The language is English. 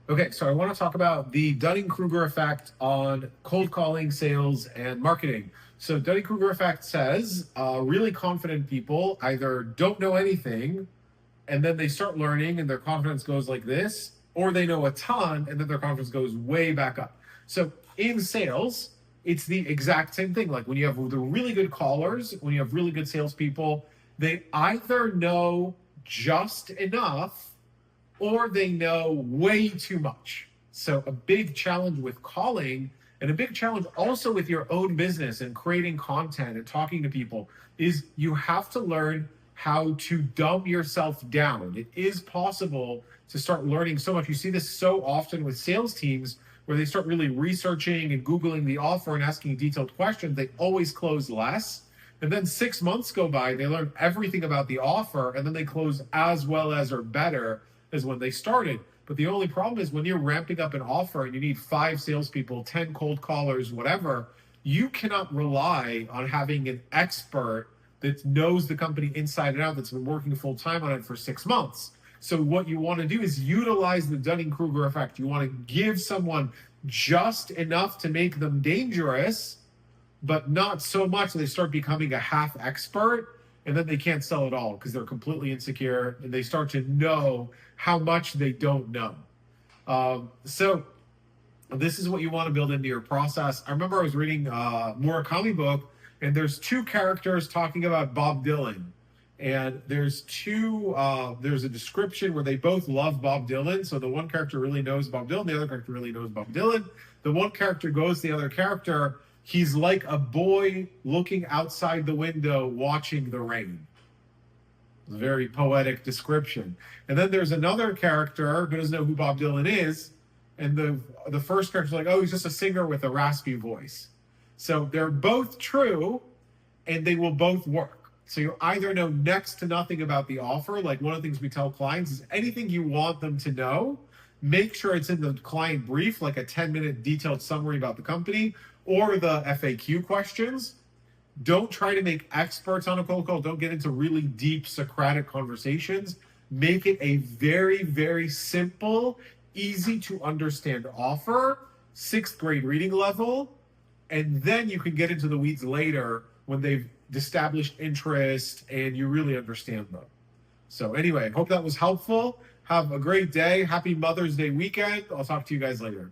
Okay, so I want to talk about the Dunning-Kruger effect on cold calling, sales, and marketing. So Dunning-Kruger effect says really confident people either don't know anything and then they start learning and their confidence goes like this, or they know a ton and then their confidence goes way back up. So in sales, it's the exact same thing. Like when you have the really good callers, when you have really good salespeople, they either know just enough or they know way too much. So a big challenge with calling and a big challenge also with your own business and creating content and talking to people is you have to learn how to dumb yourself down. It is possible to start learning so much. You see this so often with sales teams where they start really researching and Googling the offer and asking detailed questions. They always close less. And then 6 months go by, they learn everything about the offer, and then they close as well as or better as when they started. But the only problem is when you're ramping up an offer and you need 5 salespeople, 10 cold callers, whatever, you cannot rely on having an expert that knows the company inside and out, that's been working full time on it for 6 months. So what you want to do is utilize the Dunning-Kruger effect. You want to give someone just enough to make them dangerous, but not so much that they start becoming a half expert and then they can't sell at all because they're completely insecure and they start to know how much they don't know. So this is what you want to build into your process. I remember I was reading a Murakami book, and there's 2 characters talking about Bob Dylan. And there's a description where they both love Bob Dylan. So the one character really knows Bob Dylan, the other character really knows Bob Dylan. The one character goes to the other character, he's like a boy looking outside the window watching the rain. It's a very poetic description. And then there's another character who doesn't know who Bob Dylan is. And the first character's like, oh, he's just a singer with a raspy voice. So they're both true and they will both work. So you either know next to nothing about the offer. Like one of the things we tell clients is anything you want them to know, make sure it's in the client brief, like a 10-minute detailed summary about the company or the FAQ questions. Don't try to make experts on a cold call. Don't get into really deep Socratic conversations. Make it a very, very simple, easy to understand offer, 6th grade reading level, and then you can get into the weeds later when they've established interest and you really understand them. So anyway, hope that was helpful. Have a great day. Happy Mother's Day weekend. I'll talk to you guys later.